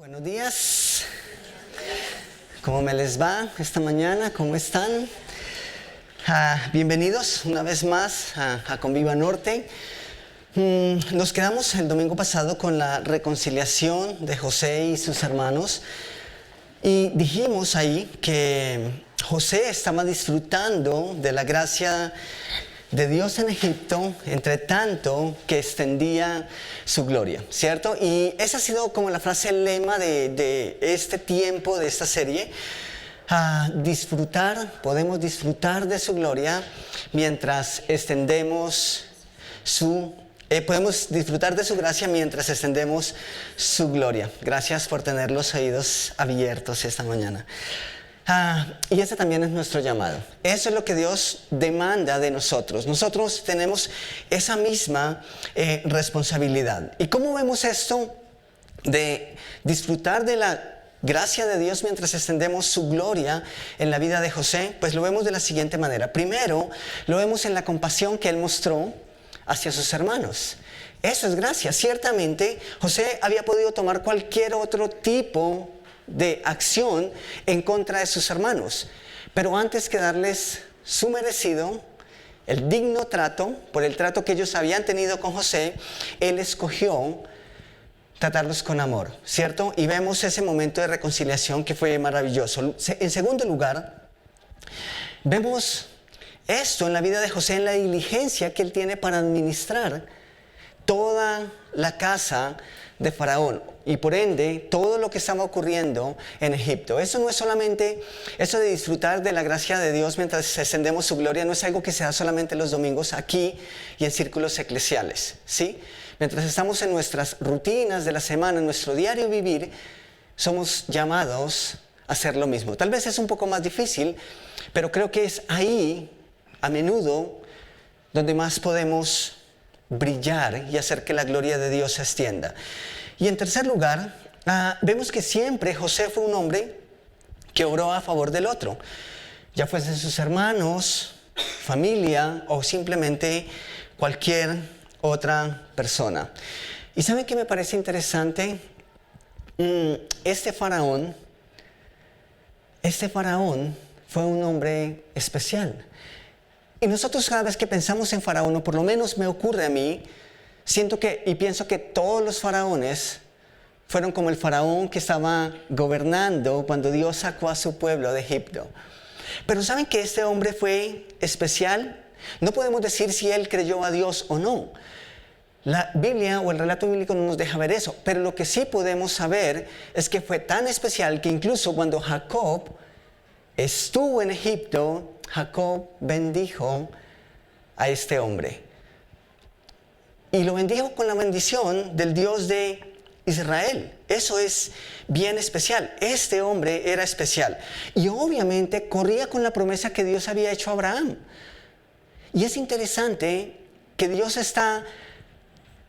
Buenos días. ¿Cómo me les va esta mañana? ¿Cómo están? Bienvenidos una vez más a Conviva Norte. Nos quedamos el domingo pasado con la reconciliación de José y sus hermanos. Y dijimos ahí que José estaba disfrutando de la gracia de Dios en Egipto, entre tanto que extendía su gloria, ¿cierto? Y esa ha sido como la frase lema de este tiempo, de esta serie. Podemos disfrutar de su gloria mientras extendemos podemos disfrutar de su gracia mientras extendemos su gloria. Gracias por tener los oídos abiertos esta mañana. Y ese también es nuestro llamado. Eso es lo que Dios demanda de nosotros. Nosotros tenemos esa misma responsabilidad. ¿Y cómo vemos esto de disfrutar de la gracia de Dios mientras extendemos su gloria en la vida de José? Pues lo vemos de la siguiente manera. Primero, lo vemos en la compasión que él mostró hacia sus hermanos. Eso es gracia. Ciertamente, José había podido tomar cualquier otro tipo de acción en contra de sus hermanos, pero antes que darles su merecido, el digno trato, por el trato que ellos habían tenido con José, él escogió tratarlos con amor, ¿cierto? Y vemos ese momento de reconciliación que fue maravilloso. En segundo lugar, vemos esto en la vida de José, en la diligencia que él tiene para administrar toda la casa de Faraón y por ende todo lo que estaba ocurriendo en Egipto. Eso no es solamente eso de disfrutar de la gracia de Dios mientras extendemos su gloria, no es algo que se da solamente los domingos aquí y en círculos eclesiales, ¿sí? Mientras estamos en nuestras rutinas de la semana, en nuestro diario vivir, somos llamados a hacer lo mismo. Tal vez es un poco más difícil, pero creo que es ahí a menudo donde más podemos brillar y hacer que la gloria de Dios se extienda. Y en tercer lugar, vemos que siempre José fue un hombre que obró a favor del otro, ya fuesen sus hermanos, familia o simplemente cualquier otra persona. ¿Y saben qué me parece interesante? Este faraón fue un hombre especial. Y nosotros cada vez que pensamos en faraón, o por lo menos me ocurre a mí, pienso que todos los faraones fueron como el faraón que estaba gobernando cuando Dios sacó a su pueblo de Egipto. Pero ¿saben que este hombre fue especial? No podemos decir si él creyó a Dios o no. La Biblia o el relato bíblico no nos deja ver eso. Pero lo que sí podemos saber es que fue tan especial que incluso cuando Jacob estuvo en Egipto, Jacob bendijo a este hombre. Y lo bendijo con la bendición del Dios de Israel. Eso es bien especial. Este hombre era especial. Y obviamente corría con la promesa que Dios había hecho a Abraham. Y es interesante que Dios está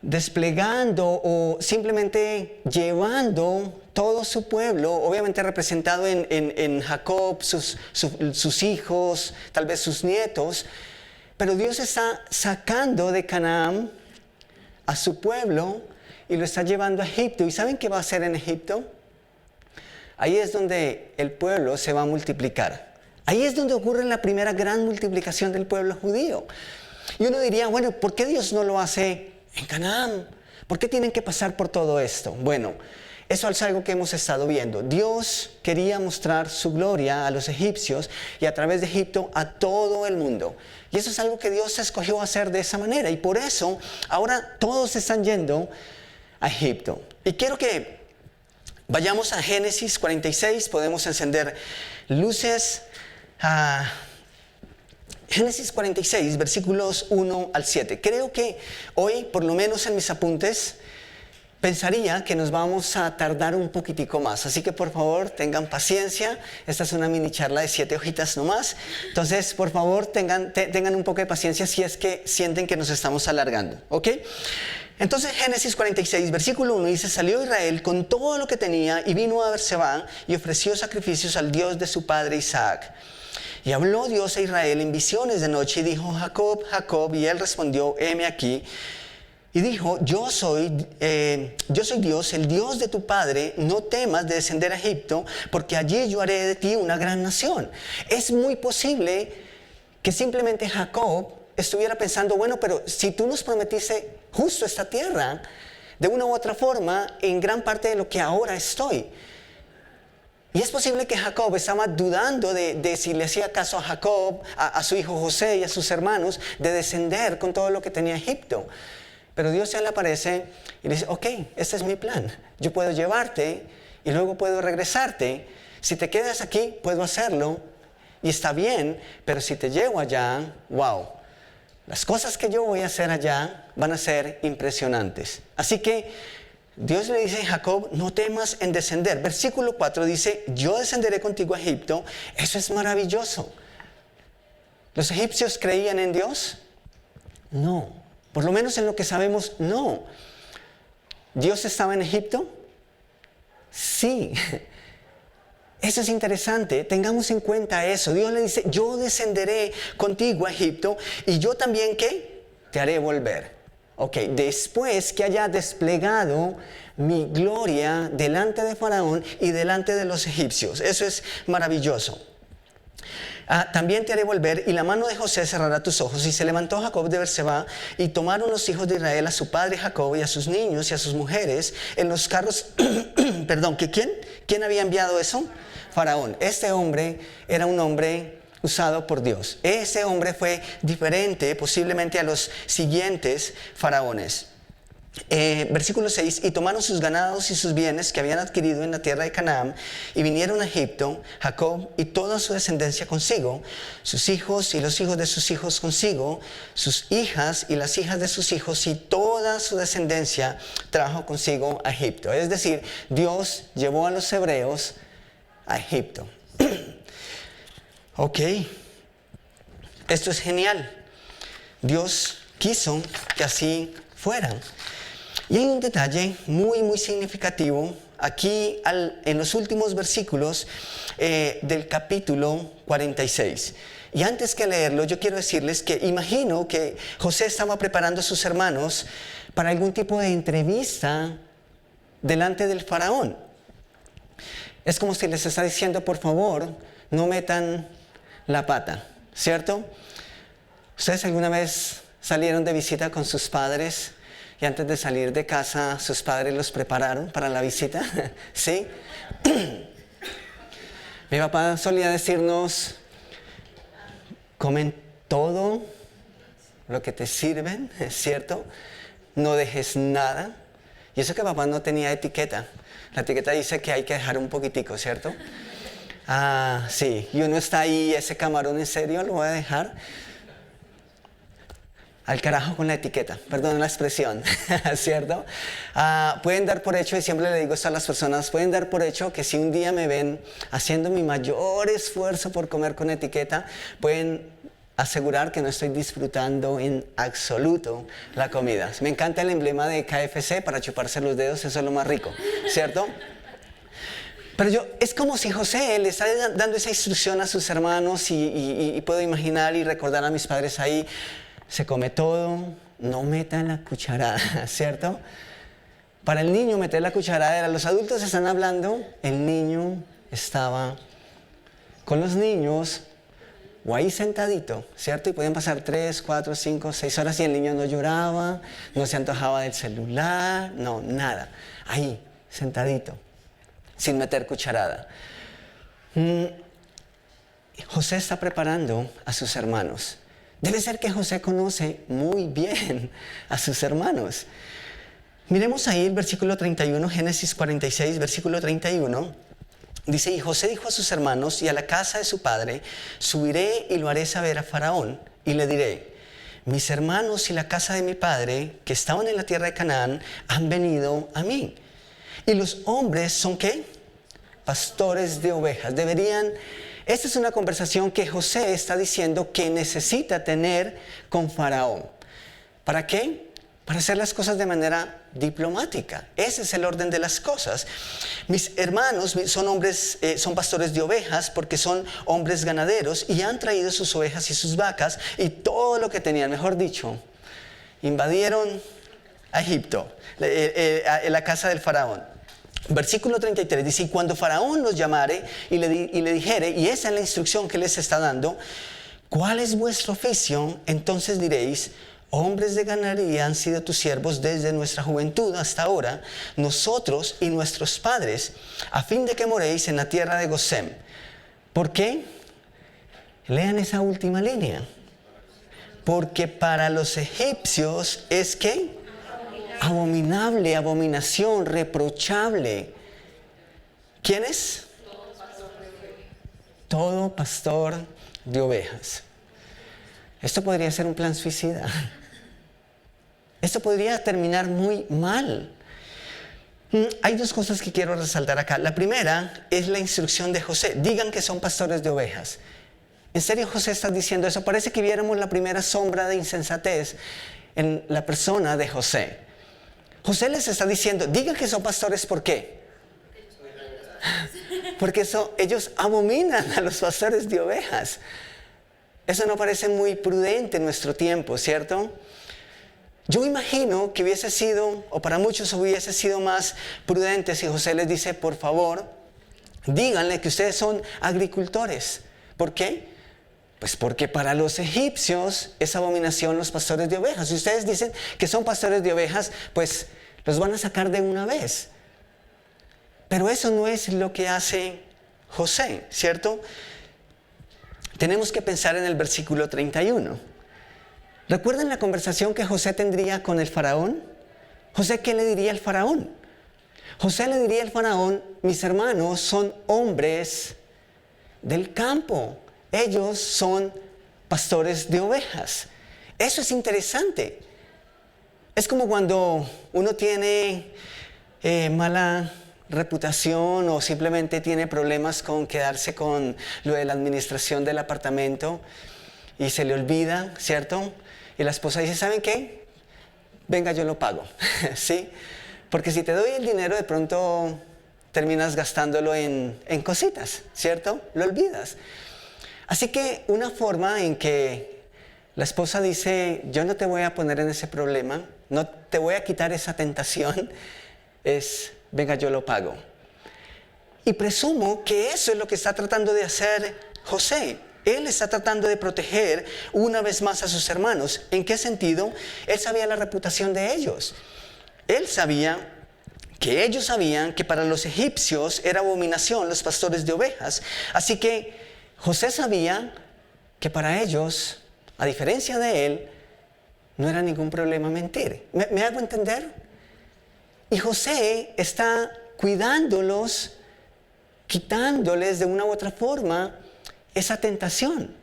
desplegando o simplemente llevando todo su pueblo, obviamente representado en Jacob, sus hijos, tal vez sus nietos, pero Dios está sacando de Canaán a su pueblo y lo está llevando a Egipto. ¿Y saben qué va a hacer en Egipto? Ahí es donde el pueblo se va a multiplicar. Ahí es donde ocurre la primera gran multiplicación del pueblo judío. Y uno diría, bueno, ¿por qué Dios no lo hace en Canaán? ¿Por qué tienen que pasar por todo esto? Bueno, eso es algo que hemos estado viendo. Dios quería mostrar su gloria a los egipcios y a través de Egipto a todo el mundo. Y eso es algo que Dios escogió hacer de esa manera. Y por eso ahora todos están yendo a Egipto. Y quiero que vayamos a Génesis 46. Podemos encender luces. Génesis 46, versículos 1 al 7. Creo que hoy, por lo menos en mis apuntes, pensaría que nos vamos a tardar un poquitico más. Así que por favor tengan paciencia. Esta es una mini charla de 7 hojitas nomás. Entonces por favor tengan un poco de paciencia si es que sienten que nos estamos alargando. ¿Ok? Entonces Génesis 46, versículo 1 dice: salió Israel con todo lo que tenía y vino a Berseba y ofreció sacrificios al Dios de su padre Isaac. Y habló Dios a Israel en visiones de noche y dijo: Jacob, Jacob. Y él respondió: heme aquí. y dijo, yo soy Dios, el Dios de tu padre, no temas de descender a Egipto, porque allí yo haré de ti una gran nación. Es muy posible que simplemente Jacob estuviera pensando, bueno, pero si tú nos prometiste justo esta tierra, de una u otra forma, en gran parte de lo que ahora estoy. Y es posible que Jacob estaba dudando de si le hacía caso a Jacob, a su hijo José y a sus hermanos, de descender con todo lo que tenía Egipto. Pero Dios se le aparece y le dice, ok, este es mi plan. Yo puedo llevarte y luego puedo regresarte. Si te quedas aquí, puedo hacerlo y está bien, pero si te llevo allá, wow, las cosas que yo voy a hacer allá van a ser impresionantes. Así que Dios le dice a Jacob, no temas en descender. Versículo 4 dice, yo descenderé contigo a Egipto. Eso es maravilloso. ¿Los egipcios creían en Dios? No. Por lo menos en lo que sabemos, no. ¿Dios estaba en Egipto? Sí. Eso es interesante, tengamos en cuenta eso. Dios le dice, yo descenderé contigo a Egipto y yo también, ¿qué? Te haré volver. Ok, después que haya desplegado mi gloria delante de Faraón y delante de los egipcios. Eso es maravilloso. También te haré volver y la mano de José cerrará tus ojos. Y se levantó Jacob de Berseba y tomaron los hijos de Israel a su padre Jacob y a sus niños y a sus mujeres en los carros. Perdón, ¿quién había enviado eso? Faraón. Este hombre era un hombre usado por Dios. Ese hombre fue diferente posiblemente a los siguientes faraones. Versículo 6, y tomaron sus ganados y sus bienes que habían adquirido en la tierra de Canaán y vinieron a Egipto, Jacob y toda su descendencia consigo, sus hijos y los hijos de sus hijos consigo, sus hijas y las hijas de sus hijos y toda su descendencia trajo consigo a Egipto. Es decir, Dios llevó a los hebreos a Egipto. Ok, esto es genial. Dios quiso que así fuera. Y hay un detalle muy significativo aquí en los últimos versículos del capítulo 46. Y antes que leerlo, yo quiero decirles que imagino que José estaba preparando a sus hermanos para algún tipo de entrevista delante del faraón. Es como si les está diciendo, por favor, no metan la pata, ¿cierto? ¿Ustedes alguna vez salieron de visita con sus padres y antes de salir de casa sus padres los prepararon para la visita? ¿Sí? Mi papá solía decirnos, comen todo lo que te sirven, ¿cierto? No dejes nada. Y eso que papá no tenía etiqueta. La etiqueta dice que hay que dejar un poquitico, ¿cierto? Sí, y uno está ahí, ese camarón, ¿en serio lo voy a dejar? Al carajo con la etiqueta, perdón la expresión, ¿cierto? Pueden dar por hecho, y siempre le digo esto a las personas, pueden dar por hecho que si un día me ven haciendo mi mayor esfuerzo por comer con etiqueta, pueden asegurar que no estoy disfrutando en absoluto la comida. Me encanta el emblema de KFC para chuparse los dedos, eso es lo más rico, ¿cierto? Pero es como si José le está dando esa instrucción a sus hermanos y puedo imaginar y recordar a mis padres ahí, se come todo, no metan la cucharada, ¿cierto? Para el niño meter la cucharada era, los adultos están hablando, el niño estaba con los niños o ahí sentadito, ¿cierto? Y podían pasar 3, 4, 5, 6 horas y el niño no lloraba, no se antojaba del celular, no, nada. Ahí, sentadito, sin meter cucharada. José está preparando a sus hermanos. Debe ser que José conoce muy bien a sus hermanos. Miremos ahí el versículo 31, Génesis 46, versículo 31. Dice, y José dijo a sus hermanos, y a la casa de su padre subiré y lo haré saber a Faraón, y le diré, mis hermanos y la casa de mi padre, que estaban en la tierra de Canaán, han venido a mí. Y los hombres son, ¿qué? Pastores de ovejas. Esta es una conversación que José está diciendo que necesita tener con Faraón. ¿Para qué? Para hacer las cosas de manera diplomática. Ese es el orden de las cosas. Mis hermanos son pastores de ovejas porque son hombres ganaderos y han traído sus ovejas y sus vacas y todo lo que tenían, mejor dicho, invadieron a Egipto, en la casa del faraón. Versículo 33 dice: y cuando Faraón los llamare y le dijere, y esa es la instrucción que les está dando, ¿cuál es vuestro oficio? Entonces diréis: hombres de ganadería han sido tus siervos desde nuestra juventud hasta ahora, nosotros y nuestros padres, a fin de que moréis en la tierra de Gosén. ¿Por qué? Lean esa última línea. Porque para los egipcios es ¿qué? Abominable, abominación, reprochable. ¿Quién es? Todo pastor de ovejas. Esto podría ser un plan suicida. Esto podría terminar muy mal. Hay dos cosas que quiero resaltar acá. La primera es la instrucción de José. Digan que son pastores de ovejas. ¿En serio José está diciendo eso? Parece que viéramos la primera sombra de insensatez en la persona de José. José les está diciendo: digan que son pastores. ¿Por qué? Porque ellos abominan a los pastores de ovejas. Eso no parece muy prudente en nuestro tiempo, ¿cierto? Yo imagino que hubiese sido, o para muchos hubiese sido más prudente si José les dice: por favor, díganle que ustedes son agricultores. ¿Por qué? Pues porque para los egipcios es abominación los pastores de ovejas. Si ustedes dicen que son pastores de ovejas, pues los van a sacar de una vez. Pero eso no es lo que hace José, ¿cierto? Tenemos que pensar en el versículo 31. ¿Recuerdan la conversación que José tendría con el faraón? José, ¿qué le diría al faraón? José le diría al faraón: mis hermanos son hombres del campo. Ellos son pastores de ovejas. Eso es interesante. Es como cuando uno tiene mala reputación o simplemente tiene problemas con quedarse con lo de la administración del apartamento y se le olvida, ¿cierto? Y la esposa dice: ¿saben qué? Venga, yo lo pago. ¿Sí? Porque si te doy el dinero, de pronto terminas gastándolo en cositas, ¿cierto? Lo olvidas. Así que una forma en que la esposa dice: yo no te voy a poner en ese problema, no te voy a quitar esa tentación, es: venga, yo lo pago. Y presumo que eso es lo que está tratando de hacer José. Él está tratando de proteger una vez más a sus hermanos. ¿En qué sentido? Él sabía la reputación de ellos. Él sabía que ellos sabían que para los egipcios era abominación los pastores de ovejas. Así que José sabía que para ellos, a diferencia de él, no era ningún problema mentir. ¿Me hago entender? Y José está cuidándolos, quitándoles de una u otra forma esa tentación.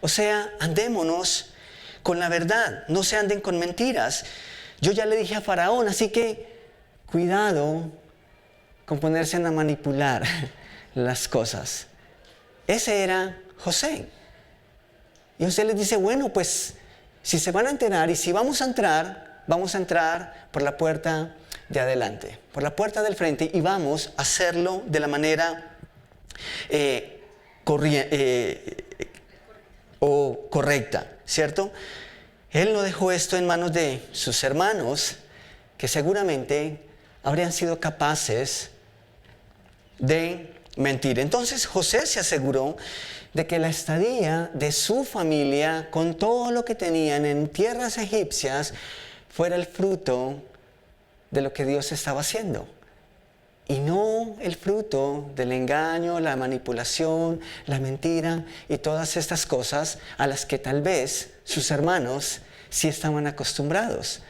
O sea, andémonos con la verdad, no se anden con mentiras. Yo ya le dije a Faraón, así que cuidado con ponerse a manipular las cosas. Ese era José. Y José les dice: bueno, pues si se van a enterar y si vamos a entrar por la puerta de adelante, por la puerta del frente, y vamos a hacerlo de la manera correcta, ¿cierto? Él no dejó esto en manos de sus hermanos, que seguramente habrían sido capaces de mentir. Entonces José se aseguró de que la estadía de su familia, con todo lo que tenían en tierras egipcias, fuera el fruto de lo que Dios estaba haciendo, y no el fruto del engaño, la manipulación, la mentira y todas estas cosas a las que tal vez sus hermanos sí estaban acostumbrados.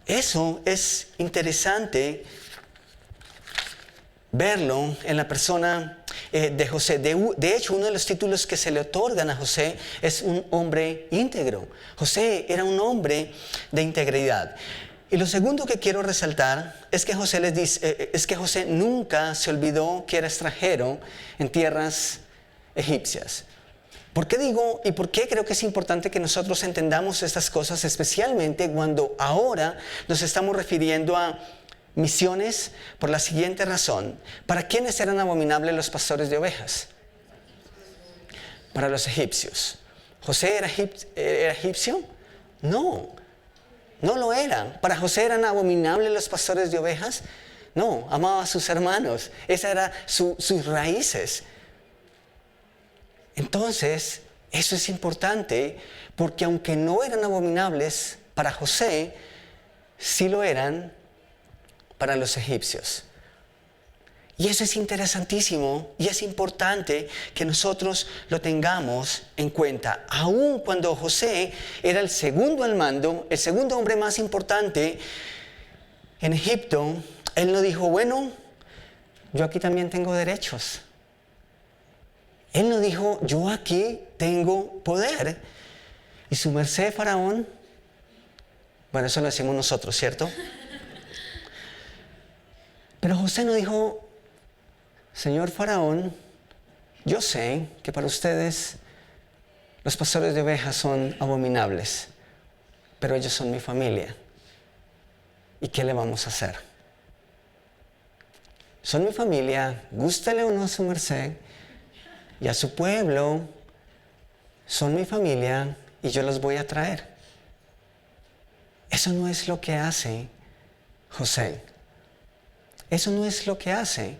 Eso es interesante verlo en la persona de José. De hecho, uno de los títulos que se le otorgan a José es un hombre íntegro. José era un hombre de integridad. Y lo segundo que quiero resaltar es que José nunca se olvidó que era extranjero en tierras egipcias. ¿Por qué digo y por qué creo que es importante que nosotros entendamos estas cosas, especialmente cuando ahora nos estamos refiriendo a misiones? Por la siguiente razón: ¿para quiénes eran abominables los pastores de ovejas? Para los egipcios. ¿José era egipcio? No. no lo eran. Para José eran abominables los pastores de ovejas. No, amaba a sus hermanos. Esas eran sus raíces. Entonces, eso es importante porque aunque no eran abominables para José, sí lo eran para los egipcios. Y eso es interesantísimo y es importante que nosotros lo tengamos en cuenta. Aun cuando José era el segundo al mando, el segundo hombre más importante en Egipto, él no dijo, bueno, yo aquí también tengo derechos. Él no dijo, yo aquí tengo poder. Y su merced, Faraón, bueno, eso lo decimos nosotros, ¿cierto? Pero José no dijo, Señor Faraón, yo sé que para ustedes los pastores de ovejas son abominables, pero ellos son mi familia. ¿Y qué le vamos a hacer? Son mi familia, gústele o no a su merced, y a su pueblo, son mi familia y yo los voy a traer. Eso no es lo que hace José. Eso no es lo que hace.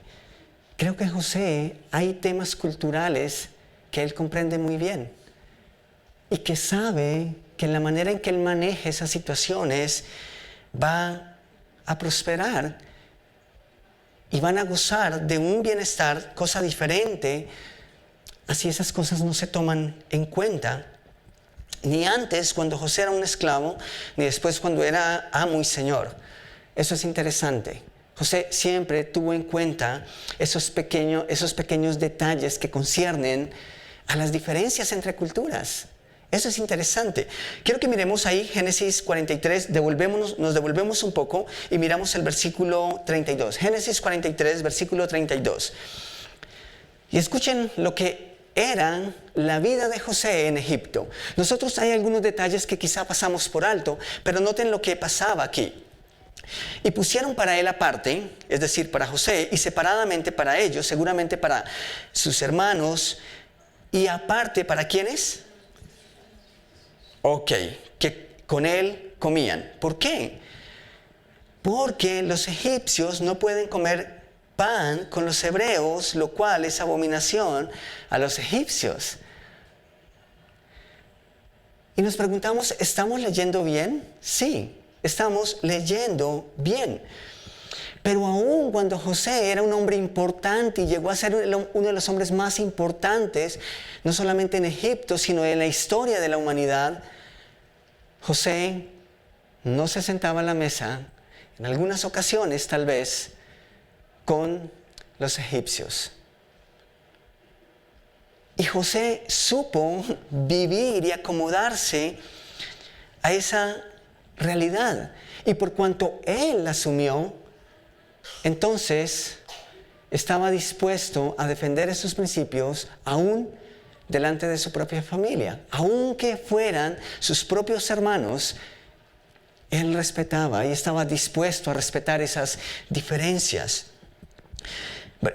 Creo que José, hay temas culturales que él comprende muy bien y que sabe que en la manera en que él maneja esas situaciones va a prosperar y van a gozar de un bienestar, cosa diferente, así esas cosas no se toman en cuenta, ni antes cuando José era un esclavo, ni después cuando era amo y señor. Eso es interesante. José siempre tuvo en cuenta esos pequeños detalles que conciernen a las diferencias entre culturas. Eso es interesante. Quiero que miremos ahí Génesis 43, nos devolvemos un poco y miramos el versículo 32. Génesis 43, versículo 32. Y escuchen lo que era la vida de José en Egipto. Nosotros hay algunos detalles que quizá pasamos por alto, pero noten lo que pasaba aquí. Y pusieron para él aparte, es decir, para José, y separadamente para ellos, seguramente para sus hermanos, y aparte para ¿quiénes? Ok, que con él comían. ¿Por qué? Porque los egipcios no pueden comer pan con los hebreos, lo cual es abominación a los egipcios. Y nos preguntamos, ¿estamos leyendo bien? Sí. Estamos leyendo bien. Pero aún cuando José era un hombre importante y llegó a ser uno de los hombres más importantes, no solamente en Egipto, sino en la historia de la humanidad, José no se sentaba a la mesa, en algunas ocasiones tal vez, con los egipcios. Y José supo vivir y acomodarse a esa realidad. Y por cuanto él la asumió, entonces estaba dispuesto a defender esos principios aún delante de su propia familia. Aunque fueran sus propios hermanos, él respetaba y estaba dispuesto a respetar esas diferencias.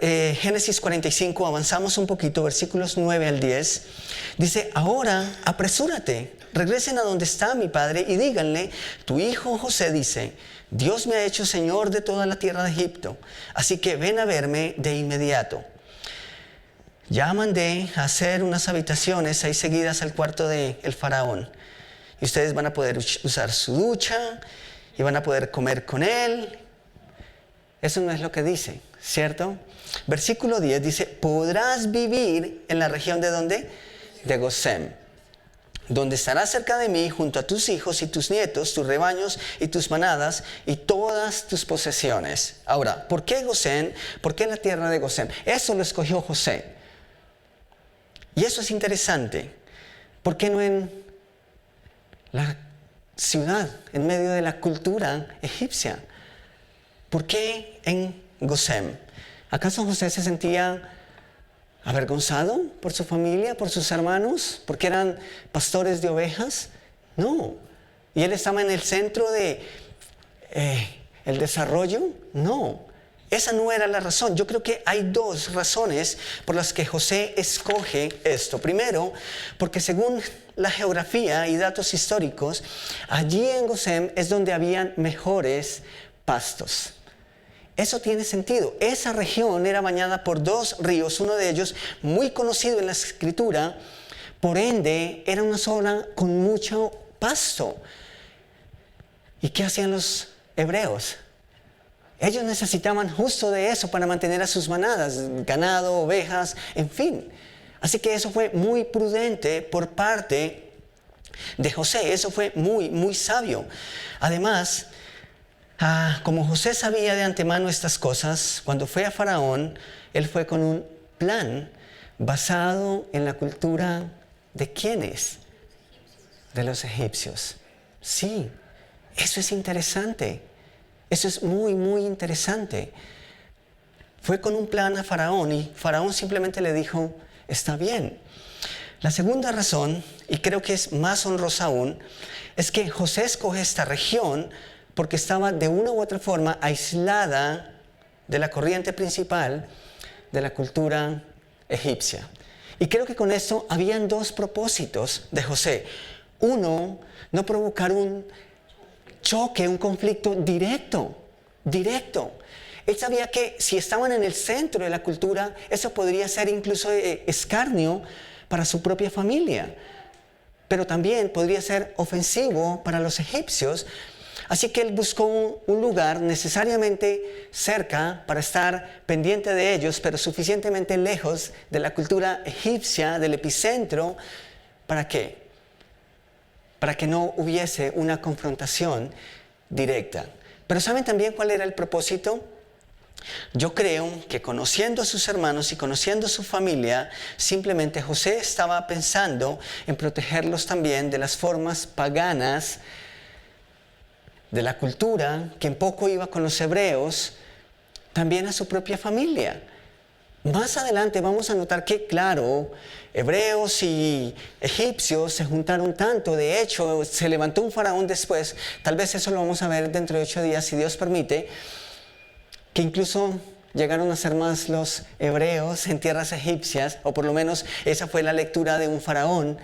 Génesis 45, avanzamos un poquito, versículos 9 al 10. Dice, ahora apresúrate, regresen a donde está mi padre y díganle, tu hijo José dice, Dios me ha hecho señor de toda la tierra de Egipto, así que ven a verme de inmediato. Ya mandé a hacer unas habitaciones ahí seguidas al cuarto del faraón. Y ustedes van a poder usar su ducha y van a poder comer con él. Eso no es lo que dice, ¿cierto? Versículo 10 dice, podrás vivir en la región de ¿dónde? De Gosén, donde estarás cerca de mí junto a tus hijos y tus nietos, tus rebaños y tus manadas y todas tus posesiones. Ahora, ¿por qué Gosén? ¿Por qué la tierra de Gosén? Eso lo escogió José. Y eso es interesante. ¿Por qué no en la ciudad, en medio de la cultura egipcia? ¿Por qué en Gosén? ¿Acaso José se sentía avergonzado por su familia, por sus hermanos, porque eran pastores de ovejas? No. ¿Y él estaba en el centro de el desarrollo? No. esa no era la razón. Yo creo que hay dos razones por las que José escoge esto. Primero, porque según la geografía y datos históricos, allí en Gosén es donde habían mejores pastos. Eso tiene sentido. Esa región era bañada por dos ríos, uno de ellos muy conocido en la escritura, por ende era una zona con mucho pasto. ¿Y qué hacían los hebreos? Ellos necesitaban justo de eso para mantener a sus manadas, ganado, ovejas, en fin. Así que eso fue muy prudente por parte de José. Eso fue muy, muy sabio. Además, como José sabía de antemano estas cosas, cuando fue a Faraón, él fue con un plan basado en la cultura ¿de quiénes? De los egipcios. Sí, eso es interesante. Eso es muy, muy interesante. Fue con un plan a Faraón y Faraón simplemente le dijo, está bien. La segunda razón, y creo que es más honrosa aún, es que José escoge esta región porque estaba de una u otra forma aislada de la corriente principal de la cultura egipcia. Y creo que con esto habían dos propósitos de José. Uno, no provocar un choque, un conflicto directo. Él sabía que si estaban en el centro de la cultura, eso podría ser incluso escarnio para su propia familia. Pero también podría ser ofensivo para los egipcios. Así que él buscó un lugar necesariamente cerca para estar pendiente de ellos, pero suficientemente lejos de la cultura egipcia, del epicentro. ¿Para qué? Para que no hubiese una confrontación directa. Pero ¿saben también cuál era el propósito? Yo creo que conociendo a sus hermanos y conociendo a su familia, simplemente José estaba pensando en protegerlos también de las formas paganas de la cultura que en poco iba con los hebreos, también a su propia familia. Más adelante vamos a notar que, claro, hebreos y egipcios se juntaron tanto. De hecho, se levantó un faraón después. Tal vez eso lo vamos a ver dentro de 8 días, si Dios permite, que incluso llegaron a ser más los hebreos en tierras egipcias, o por lo menos esa fue la lectura de un faraón.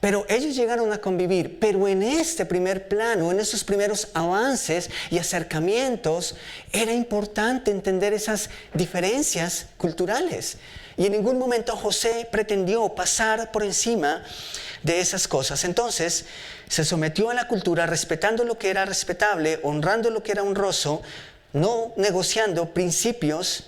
Pero ellos llegaron a convivir, pero en este primer plano, en esos primeros avances y acercamientos, era importante entender esas diferencias culturales. Y en ningún momento José pretendió pasar por encima de esas cosas. Entonces, se sometió a la cultura respetando lo que era respetable, honrando lo que era honroso, no negociando principios.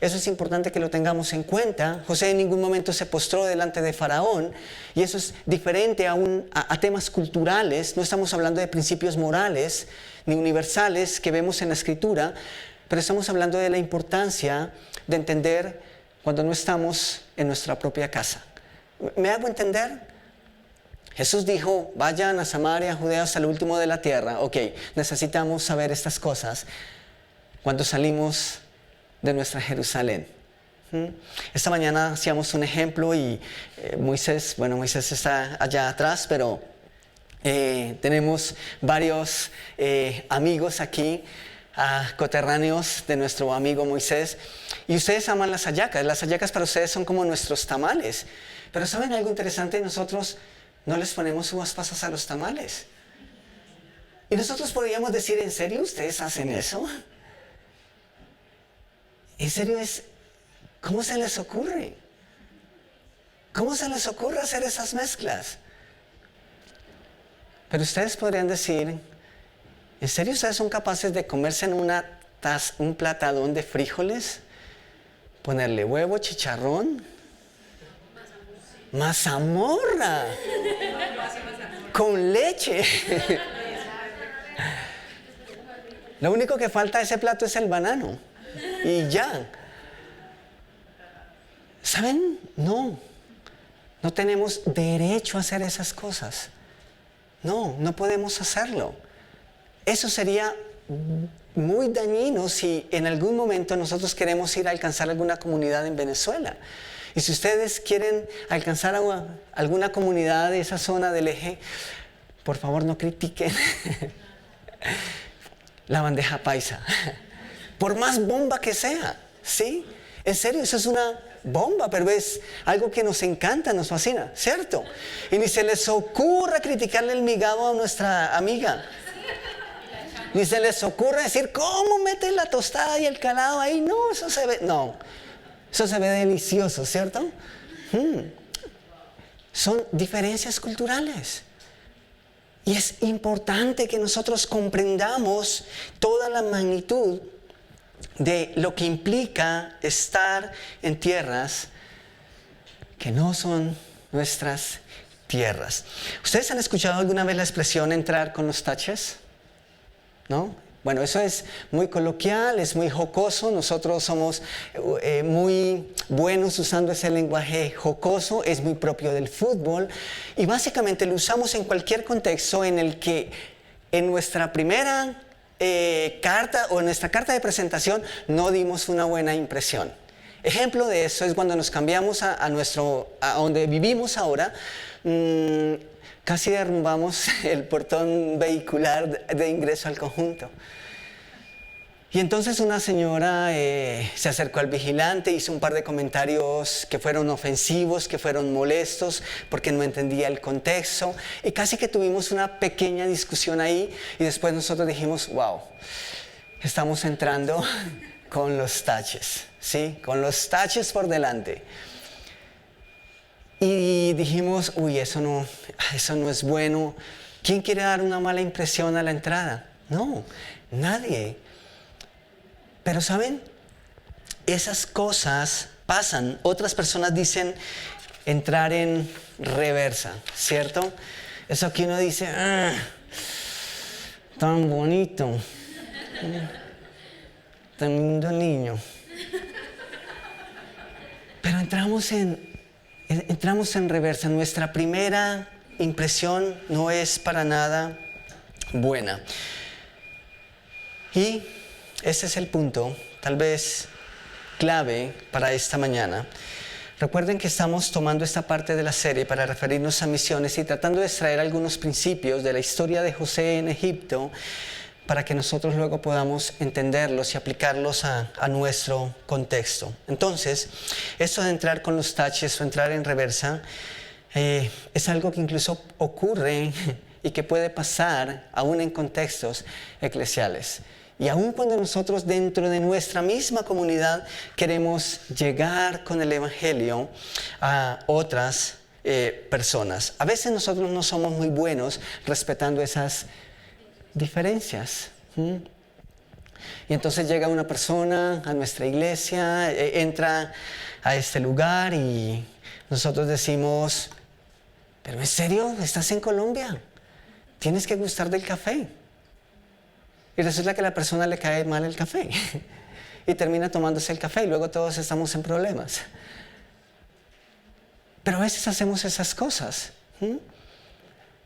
Eso es importante que lo tengamos en cuenta. José en ningún momento se postró delante de Faraón, y eso es diferente a temas culturales. No estamos hablando de principios morales ni universales que vemos en la Escritura, pero estamos hablando de la importancia de entender cuando no estamos en nuestra propia casa. ¿Me hago entender? Jesús dijo, vayan a Samaria, Judea, hasta el último de la tierra. Ok, necesitamos saber estas cosas cuando salimos de nuestra Jerusalén. Esta mañana hacíamos un ejemplo y Moisés está allá atrás, pero tenemos varios amigos aquí, coterráneos de nuestro amigo Moisés, y ustedes aman las hallacas para ustedes son como nuestros tamales. Pero ¿saben algo interesante? Nosotros no les ponemos uvas pasas a los tamales. Y nosotros podríamos decir, ¿en serio ustedes hacen eso? ¿En serio cómo se les ocurre? ¿Cómo se les ocurre hacer esas mezclas? Pero ustedes podrían decir, ¿en serio ustedes son capaces de comerse en un platadón de frijoles? Ponerle huevo, chicharrón, mazamorra, con leche. Lo único que falta de ese plato es el banano. Y ya. ¿Saben? No tenemos derecho a hacer esas cosas. No podemos hacerlo. Eso sería muy dañino si en algún momento nosotros queremos ir a alcanzar alguna comunidad en Venezuela. Y si ustedes quieren alcanzar a alguna comunidad de esa zona del eje, por favor no critiquen la bandeja paisa. por más bomba que sea, ¿sí? En serio, eso es una bomba, pero es algo que nos encanta, nos fascina, ¿cierto? Y ni se les ocurra criticarle el migado a nuestra amiga. Ni se les ocurra decir, ¿cómo mete la tostada y el calado ahí? No, eso se ve, no. Eso se ve delicioso, ¿cierto? Son diferencias culturales. Y es importante que nosotros comprendamos toda la magnitud de lo que implica estar en tierras que no son nuestras tierras. ¿Ustedes han escuchado alguna vez la expresión entrar con los taches? ¿No? Bueno, eso es muy coloquial, es muy jocoso. Nosotros somos muy buenos usando ese lenguaje jocoso, es muy propio del fútbol. Y básicamente lo usamos en cualquier contexto en el que en nuestra primera carta o en nuestra carta de presentación no dimos una buena impresión. Ejemplo de eso es cuando nos cambiamos a donde vivimos ahora. Casi derrumbamos el portón vehicular de ingreso al conjunto. Y entonces una señora se acercó al vigilante, hizo un par de comentarios que fueron ofensivos, que fueron molestos, porque no entendía el contexto. Y casi que tuvimos una pequeña discusión ahí. Y después nosotros dijimos, wow, estamos entrando con los taches, ¿sí? Con los taches por delante. Y dijimos, uy, eso no es bueno. ¿Quién quiere dar una mala impresión a la entrada? No, nadie. Pero ¿saben? Esas cosas pasan. Otras personas dicen entrar en reversa, ¿cierto? Eso que uno dice, tan bonito, tan lindo niño. Pero entramos en reversa. Nuestra primera impresión no es para nada buena. Y ese es el punto, tal vez clave para esta mañana. Recuerden que estamos tomando esta parte de la serie para referirnos a misiones y tratando de extraer algunos principios de la historia de José en Egipto para que nosotros luego podamos entenderlos y aplicarlos a nuestro contexto. Entonces, esto de entrar con los taches o entrar en reversa es algo que incluso ocurre y que puede pasar aún en contextos eclesiales. Y aun cuando nosotros dentro de nuestra misma comunidad queremos llegar con el Evangelio a otras personas. A veces nosotros no somos muy buenos respetando esas diferencias. Y entonces llega una persona a nuestra iglesia, entra a este lugar y nosotros decimos, ¿pero en serio? ¿Estás en Colombia? Tienes que gustar del café. Y resulta que a la persona le cae mal el café y termina tomándose el café y luego todos estamos en problemas. Pero a veces hacemos esas cosas.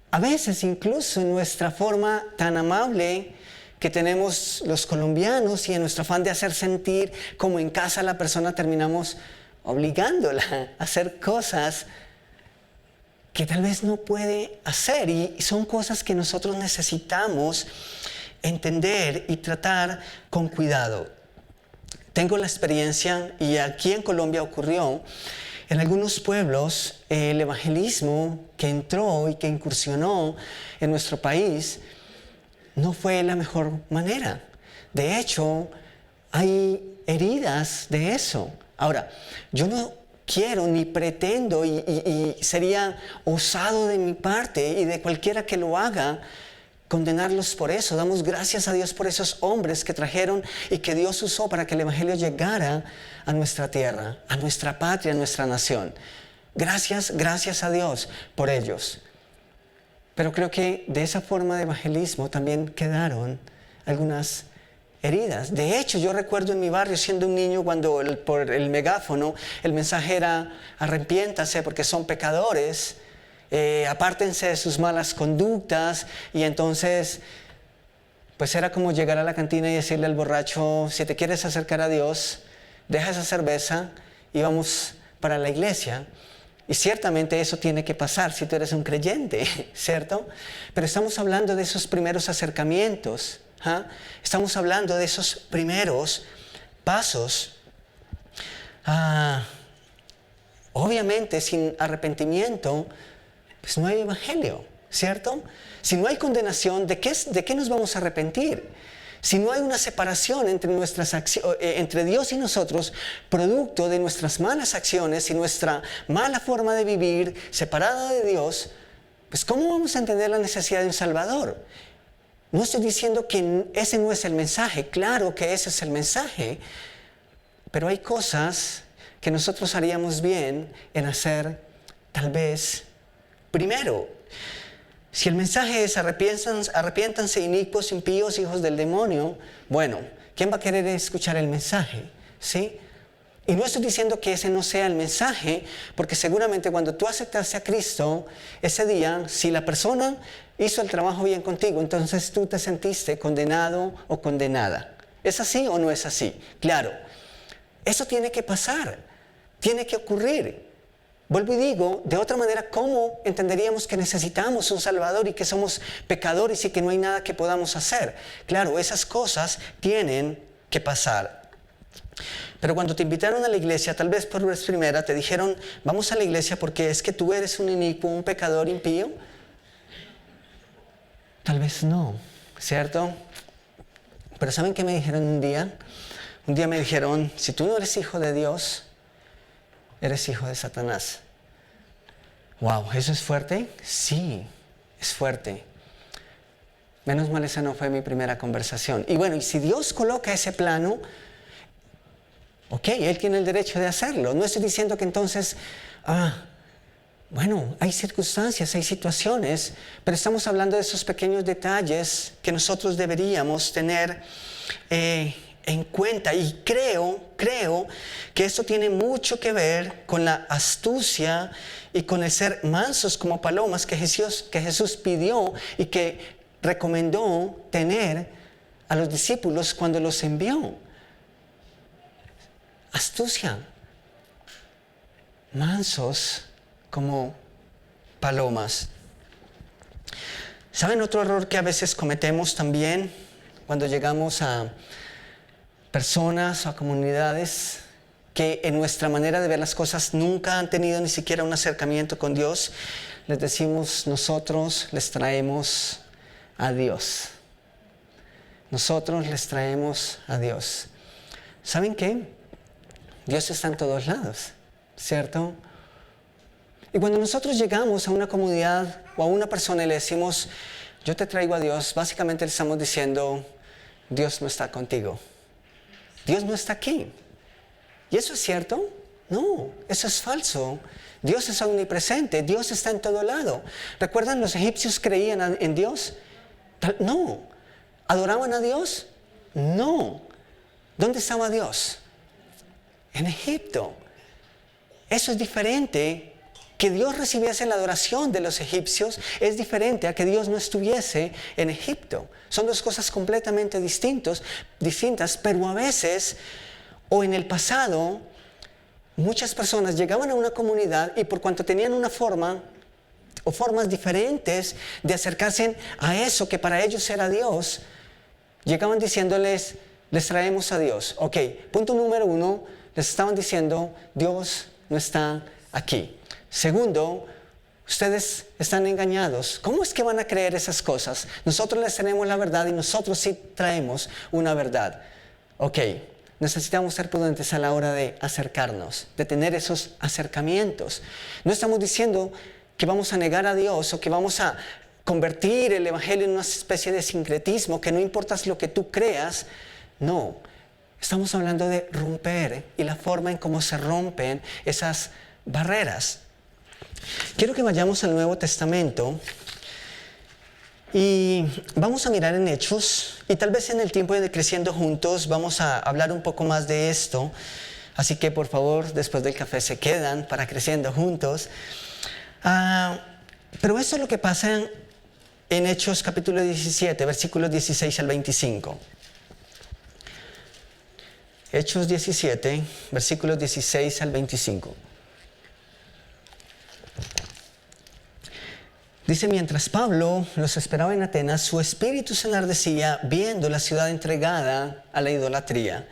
A veces incluso en nuestra forma tan amable que tenemos los colombianos y en nuestro afán de hacer sentir como en casa a la persona terminamos obligándola a hacer cosas que tal vez no puede hacer y son cosas que nosotros necesitamos entender y tratar con cuidado. Tengo la experiencia, y aquí en Colombia ocurrió, en algunos pueblos el evangelismo que entró y que incursionó en nuestro país no fue la mejor manera. De hecho, hay heridas de eso. Ahora, yo no quiero ni pretendo y sería osado de mi parte y de cualquiera que lo haga condenarlos por eso. Damos gracias a Dios por esos hombres que trajeron y que Dios usó para que el Evangelio llegara a nuestra tierra, a nuestra patria, a nuestra nación. Gracias a Dios por ellos. Pero creo que de esa forma de evangelismo también quedaron algunas heridas. De hecho, yo recuerdo en mi barrio siendo un niño cuando por el megáfono el mensaje era arrepiéntase porque son pecadores. Apártense de sus malas conductas y entonces pues era como llegar a la cantina y decirle al borracho, si te quieres acercar a Dios, deja esa cerveza y vamos para la iglesia. Y ciertamente eso tiene que pasar si tú eres un creyente, ¿cierto? Pero estamos hablando de esos primeros acercamientos, ¿Ah? Estamos hablando de esos primeros pasos. Obviamente, sin arrepentimiento, pues no hay evangelio, ¿cierto? Si no hay condenación, ¿de qué nos vamos a arrepentir? Si no hay una separación entre Dios y nosotros, producto de nuestras malas acciones y nuestra mala forma de vivir, separada de Dios, pues ¿cómo vamos a entender la necesidad de un Salvador? No estoy diciendo que ese no es el mensaje, claro que ese es el mensaje, pero hay cosas que nosotros haríamos bien en hacer tal vez primero. Si el mensaje es arrepiéntanse inicuos, impíos, hijos del demonio, bueno, ¿quién va a querer escuchar el mensaje? ¿Sí? Y no estoy diciendo que ese no sea el mensaje, porque seguramente cuando tú aceptaste a Cristo, ese día, si la persona hizo el trabajo bien contigo, entonces tú te sentiste condenado o condenada. ¿Es así o no es así? Claro, eso tiene que pasar, tiene que ocurrir. Vuelvo y digo, de otra manera, ¿cómo entenderíamos que necesitamos un Salvador y que somos pecadores y que no hay nada que podamos hacer? Claro, esas cosas tienen que pasar. Pero cuando te invitaron a la iglesia, tal vez por vez primera, te dijeron, vamos a la iglesia porque es que tú eres un inicuo, un pecador impío. Tal vez no, ¿cierto? Pero ¿saben qué me dijeron un día? Un día me dijeron, si tú no eres hijo de Dios, eres hijo de Satanás. Wow, ¿eso es fuerte? Sí, es fuerte. Menos mal esa no fue mi primera conversación. Y bueno, y si Dios coloca ese plano, ok, Él tiene el derecho de hacerlo. No estoy diciendo que entonces, bueno, hay circunstancias, hay situaciones, pero estamos hablando de esos pequeños detalles que nosotros deberíamos tener en cuenta. Y creo que esto tiene mucho que ver con la astucia y con el ser mansos como palomas que Jesús pidió y que recomendó tener a los discípulos cuando los envió. Astucia, mansos como palomas. ¿Saben otro error que a veces cometemos también cuando llegamos a personas o a comunidades que en nuestra manera de ver las cosas nunca han tenido ni siquiera un acercamiento con Dios? Les decimos, nosotros les traemos a Dios. Nosotros les traemos a Dios. ¿Saben qué? Dios está en todos lados, ¿cierto? Y cuando nosotros llegamos a una comunidad o a una persona y le decimos, yo te traigo a Dios, básicamente le estamos diciendo, Dios no está contigo. Dios no está aquí. ¿Y eso es cierto? No, eso es falso. Dios es omnipresente, Dios está en todo lado. ¿Recuerdan los egipcios creían en Dios? No. ¿Adoraban a Dios? No. ¿Dónde estaba Dios? En Egipto. Eso es diferente. Que Dios recibiese la adoración de los egipcios es diferente a que Dios no estuviese en Egipto. Son dos cosas completamente distintas, pero a veces, o en el pasado, muchas personas llegaban a una comunidad y por cuanto tenían una forma o formas diferentes de acercarse a eso que para ellos era Dios, llegaban diciéndoles, les traemos a Dios. Ok, punto número 1, les estaban diciendo, Dios no está aquí. Segundo, ustedes están engañados. ¿Cómo es que van a creer esas cosas? Nosotros les tenemos la verdad y nosotros sí traemos una verdad. Ok, necesitamos ser prudentes a la hora de acercarnos, de tener esos acercamientos. No estamos diciendo que vamos a negar a Dios o que vamos a convertir el evangelio en una especie de sincretismo, que no importa lo que tú creas. No, estamos hablando de romper y la forma en cómo se rompen esas barreras. Quiero que vayamos al Nuevo Testamento y vamos a mirar en Hechos, y tal vez en el tiempo de Creciendo Juntos vamos a hablar un poco más de esto, así que por favor después del café se quedan para Creciendo Juntos. Pero esto es lo que pasa en Hechos capítulo 17, versículos 16 al 25. Hechos 17, versículos 16 al 25. Dice, mientras Pablo los esperaba en Atenas, su espíritu se enardecía viendo la ciudad entregada a la idolatría.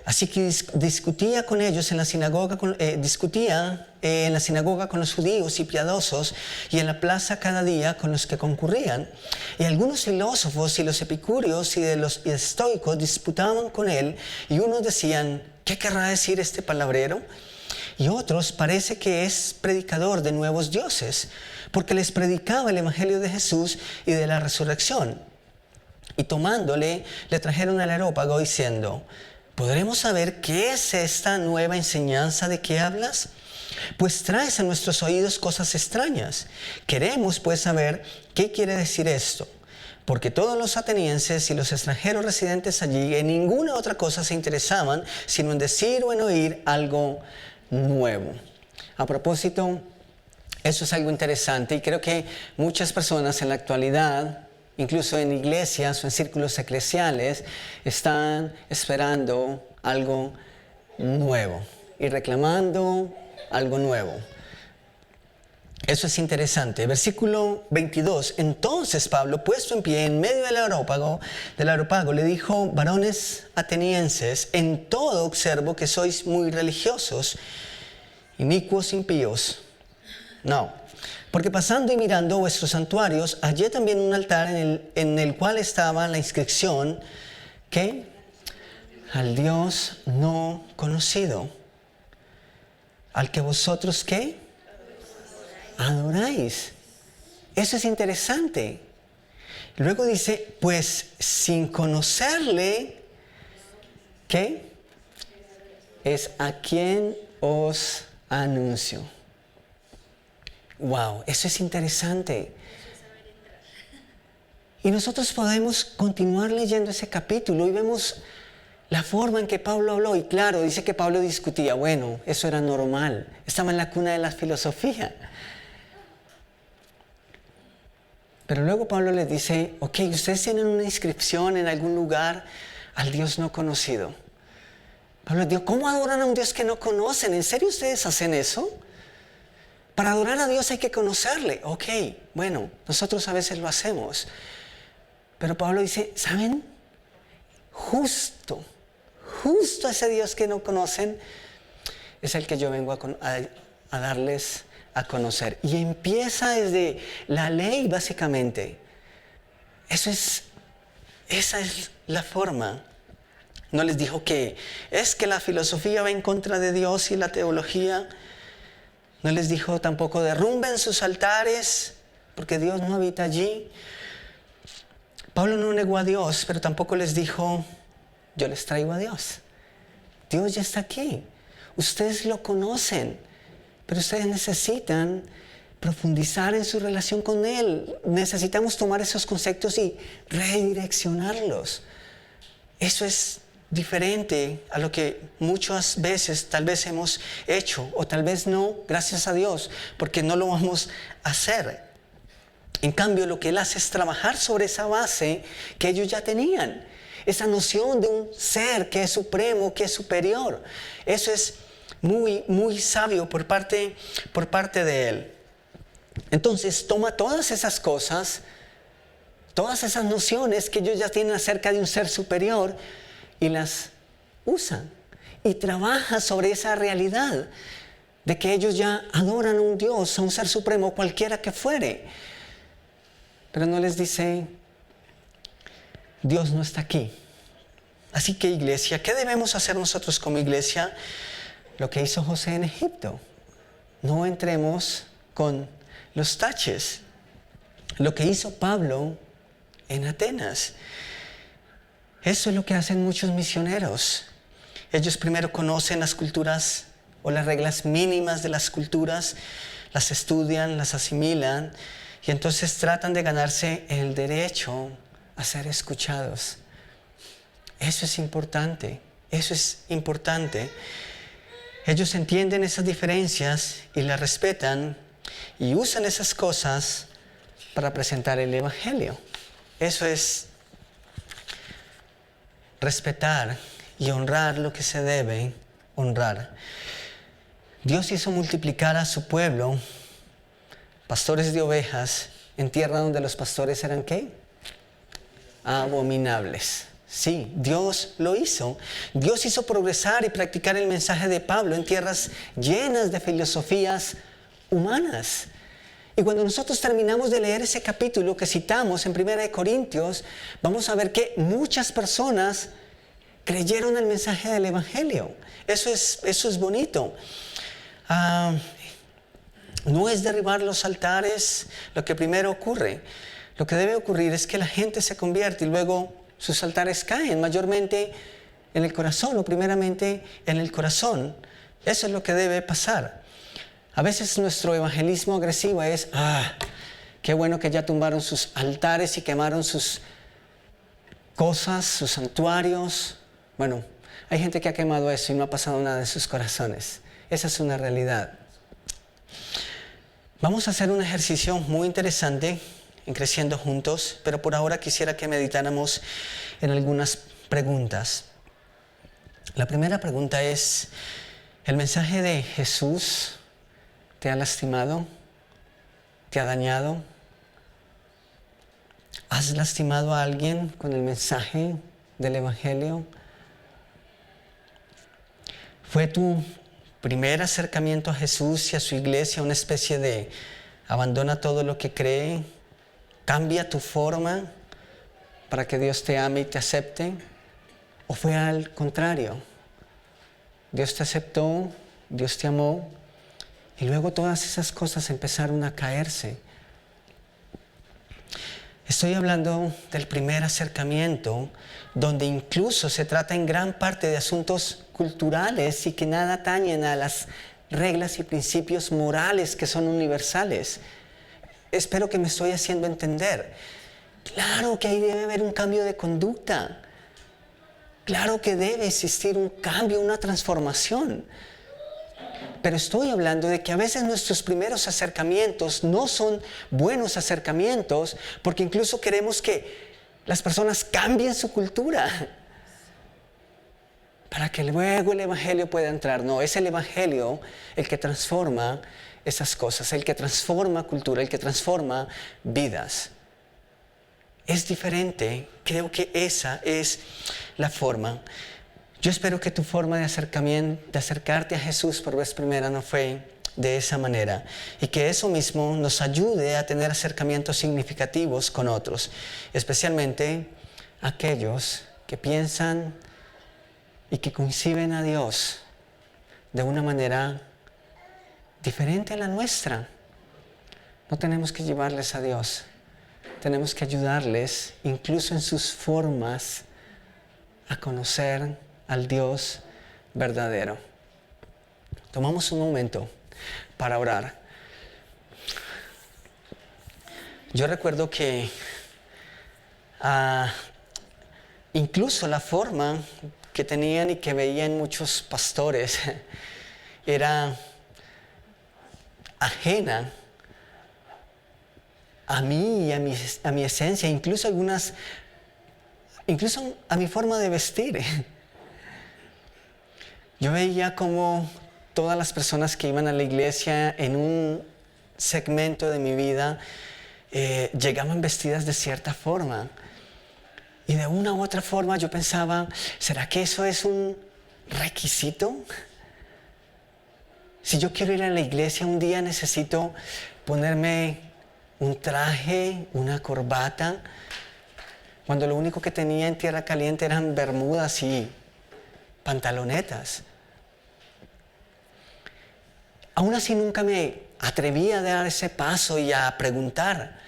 Así que discutía con ellos en la sinagoga, en la sinagoga con los judíos y piadosos, y en la plaza cada día con los que concurrían. Y algunos filósofos y los epicúreos y los estoicos disputaban con él, y unos decían, ¿qué querrá decir este palabrero? Y otros, parece que es predicador de nuevos dioses, porque les predicaba el evangelio de Jesús y de la resurrección. Y tomándole, le trajeron al Areópago diciendo, ¿podremos saber qué es esta nueva enseñanza de que hablas? Pues traes a nuestros oídos cosas extrañas. Queremos pues saber qué quiere decir esto. Porque todos los atenienses y los extranjeros residentes allí en ninguna otra cosa se interesaban, sino en decir o en oír algo nuevo. A propósito, eso es algo interesante y creo que muchas personas en la actualidad, incluso en iglesias o en círculos eclesiales, están esperando algo nuevo y reclamando algo nuevo. Eso es interesante. Versículo 22. Entonces Pablo, puesto en pie en medio del areópago, le dijo, varones atenienses, en todo observo que sois muy religiosos, inicuos, impíos. No, porque pasando y mirando vuestros santuarios, hallé también un altar en el cual estaba la inscripción, ¿qué? Al Dios no conocido, al que vosotros, ¿qué? Adoráis. Eso es interesante. Luego dice, pues sin conocerle, ¿qué? Es a quien os anuncio. Wow, eso es interesante. Y nosotros podemos continuar leyendo ese capítulo y vemos la forma en que Pablo habló. Y claro, dice que Pablo discutía. Bueno, eso era normal. Estaba en la cuna de la filosofía. Pero luego Pablo les dice, ok, ustedes tienen una inscripción en algún lugar al Dios no conocido. Pablo les dijo, ¿cómo adoran a un Dios que no conocen? ¿En serio ustedes hacen eso? Para adorar a Dios hay que conocerle. Ok, bueno, nosotros a veces lo hacemos. Pero Pablo dice, ¿saben? Justo ese Dios que no conocen es el que yo vengo a darles a conocer. Y empieza desde la ley, básicamente. Esa es la forma. No les dijo que es que la filosofía va en contra de Dios y la teología. No les dijo tampoco derrumben sus altares, porque Dios no habita allí. Pablo no negó a Dios, pero tampoco les dijo, yo les traigo a Dios. Dios ya está aquí. Ustedes lo conocen, pero ustedes necesitan profundizar en su relación con Él. Necesitamos tomar esos conceptos y redireccionarlos. Eso es diferente a lo que muchas veces tal vez hemos hecho o tal vez no, gracias a Dios, porque no lo vamos a hacer. En cambio, lo que Él hace es trabajar sobre esa base que ellos ya tenían, esa noción de un ser que es supremo, que es superior. Eso es muy, muy sabio por parte de Él. Entonces toma todas esas cosas, todas esas nociones que ellos ya tienen acerca de un ser superior y las usan y trabaja sobre esa realidad de que ellos ya adoran a un Dios, a un ser supremo, cualquiera que fuere. Pero no les dice, Dios no está aquí. Así que iglesia, ¿qué debemos hacer nosotros como iglesia? Lo que hizo José en Egipto. No entremos con los taches. Lo que hizo Pablo en Atenas. Eso es lo que hacen muchos misioneros. Ellos primero conocen las culturas o las reglas mínimas de las culturas, las estudian, las asimilan y entonces tratan de ganarse el derecho a ser escuchados. Eso es importante, eso es importante. Ellos entienden esas diferencias y las respetan y usan esas cosas para presentar el Evangelio. Eso es respetar y honrar lo que se debe honrar. Dios hizo multiplicar a su pueblo pastores de ovejas en tierra donde los pastores eran ¿qué? Abominables. Sí, Dios lo hizo. Dios hizo progresar y practicar el mensaje de Pablo en tierras llenas de filosofías humanas. Y cuando nosotros terminamos de leer ese capítulo que citamos en 1 Corintios, vamos a ver que muchas personas creyeron el mensaje del Evangelio. Eso es bonito. No es derribar los altares lo que primero ocurre. Lo que debe ocurrir es que la gente se convierte y luego sus altares caen, mayormente en el corazón o primeramente en el corazón. Eso es lo que debe pasar. A veces nuestro evangelismo agresivo es, qué bueno que ya tumbaron sus altares y quemaron sus cosas, sus santuarios. Bueno, hay gente que ha quemado eso y no ha pasado nada en sus corazones. Esa es una realidad. Vamos a hacer un ejercicio muy interesante en Creciendo Juntos, pero por ahora quisiera que meditáramos en algunas preguntas. La primera pregunta es, ¿el mensaje de Jesús te ha lastimado? ¿Te ha dañado? ¿Has lastimado a alguien con el mensaje del Evangelio? ¿Fue tu primer acercamiento a Jesús y a su iglesia una especie de abandona todo lo que cree, cambia tu forma para que Dios te ame y te acepte? ¿O fue al contrario? Dios te aceptó, Dios te amó y luego todas esas cosas empezaron a caerse. Estoy hablando del primer acercamiento, donde incluso se trata en gran parte de asuntos culturales y que nada atañen a las reglas y principios morales que son universales. Espero que me estoy haciendo entender. Claro que ahí debe haber un cambio de conducta. Claro que debe existir un cambio, una transformación. Pero estoy hablando de que a veces nuestros primeros acercamientos no son buenos acercamientos porque incluso queremos que las personas cambien su cultura para que luego el Evangelio pueda entrar. No, es el Evangelio el que transforma esas cosas, el que transforma cultura, el que transforma vidas. Es diferente, creo que esa es la forma. Yo espero que tu forma de acercarte a Jesús por vez primera no fue de esa manera y que eso mismo nos ayude a tener acercamientos significativos con otros, especialmente aquellos que piensan y que conciben a Dios de una manera diferente a la nuestra. No tenemos que llevarles a Dios, tenemos que ayudarles incluso en sus formas a conocer al Dios verdadero. Tomamos un momento para orar. Yo recuerdo que incluso la forma que tenían y que veían muchos pastores era ajena a mí y a mi esencia, incluso a mi forma de vestir. Yo veía como todas las personas que iban a la iglesia en un segmento de mi vida llegaban vestidas de cierta forma. Y de una u otra forma yo pensaba, ¿será que eso es un requisito? Si yo quiero ir a la iglesia un día necesito ponerme un traje, una corbata, cuando lo único que tenía en Tierra Caliente eran bermudas y pantalonetas. Aún así nunca me atreví a dar ese paso y a preguntar,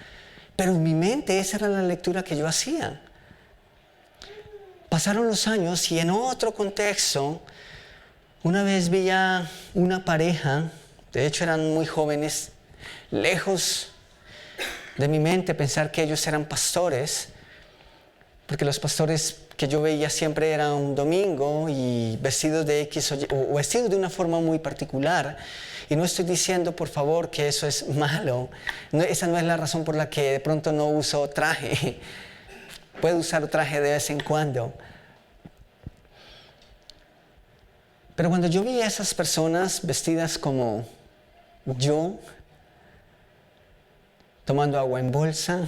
pero en mi mente esa era la lectura que yo hacía. Pasaron los años y en otro contexto, una vez vi a una pareja, de hecho eran muy jóvenes, lejos de mi mente pensar que ellos eran pastores, porque los pastores que yo veía siempre eran un domingo y vestidos de X o vestidos de una forma muy particular. Y no estoy diciendo, por favor, que eso es malo. No, esa no es la razón por la que de pronto no uso traje. Puedo usar traje de vez en cuando. Pero cuando yo vi a esas personas vestidas como yo, tomando agua en bolsa,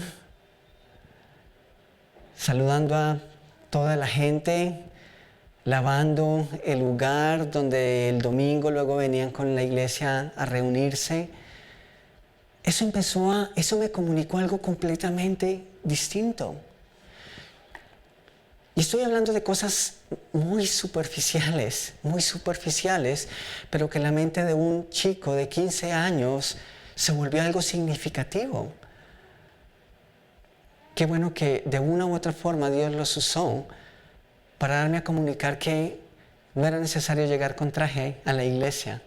saludando a toda la gente, lavando el lugar donde el domingo luego venían con la iglesia a reunirse. Eso me comunicó algo completamente distinto. Y estoy hablando de cosas muy superficiales, pero que la mente de un chico de 15 años se volvió algo significativo. Qué bueno que de una u otra forma Dios los usó para darme a comunicar que no era necesario llegar con traje a la iglesia.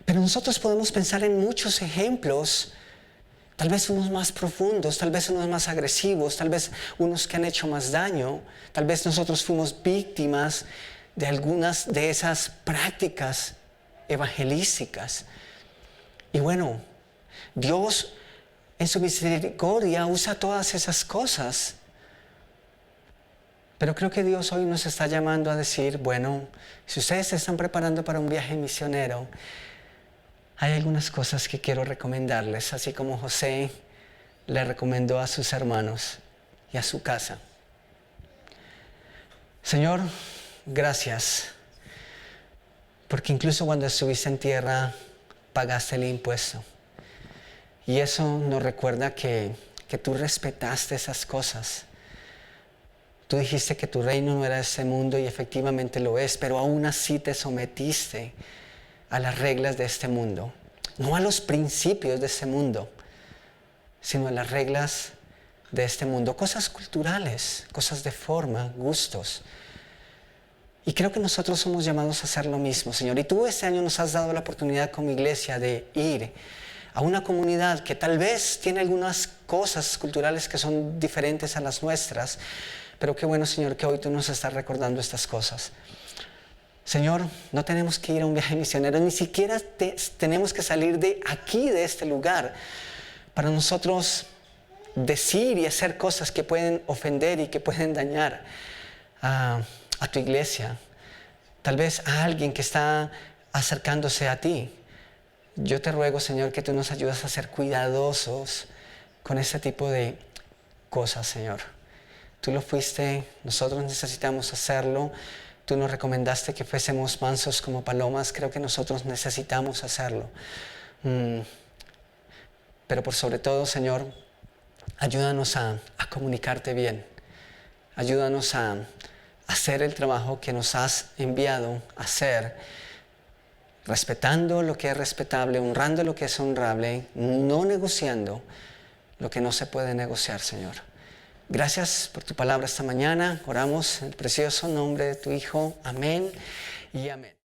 Pero nosotros podemos pensar en muchos ejemplos, tal vez unos más profundos, tal vez unos más agresivos, tal vez unos que han hecho más daño, tal vez nosotros fuimos víctimas de algunas de esas prácticas evangelísticas. Y bueno, Dios en su misericordia usa todas esas cosas. Pero creo que Dios hoy nos está llamando a decir, bueno, si ustedes se están preparando para un viaje misionero, hay algunas cosas que quiero recomendarles, así como José le recomendó a sus hermanos y a su casa. Señor, gracias, porque incluso cuando estuviste en tierra, pagaste el impuesto. Y eso nos recuerda que tú respetaste esas cosas. Tú dijiste que tu reino no era de este mundo y efectivamente lo es, pero aún así te sometiste a las reglas de este mundo. No a los principios de este mundo, sino a las reglas de este mundo. Cosas culturales, cosas de forma, gustos. Y creo que nosotros somos llamados a hacer lo mismo, Señor. Y tú este año nos has dado la oportunidad como iglesia de ir a una comunidad que tal vez tiene algunas cosas culturales que son diferentes a las nuestras, pero qué bueno, Señor, que hoy tú nos estás recordando estas cosas. Señor, no tenemos que ir a un viaje misionero, ni siquiera tenemos que salir de aquí, de este lugar, para nosotros decir y hacer cosas que pueden ofender y que pueden dañar a tu iglesia. Tal vez a alguien que está acercándose a ti. Yo te ruego, Señor, que tú nos ayudes a ser cuidadosos con ese tipo de cosas, Señor. Tú lo fuiste, nosotros necesitamos hacerlo. Tú nos recomendaste que fuésemos mansos como palomas. Creo que nosotros necesitamos hacerlo. Pero por sobre todo, Señor, ayúdanos a comunicarte bien. Ayúdanos a hacer el trabajo que nos has enviado a hacer, respetando lo que es respetable, honrando lo que es honrable, no negociando lo que no se puede negociar, Señor. Gracias por tu palabra esta mañana. Oramos en el precioso nombre de tu Hijo. Amén y amén.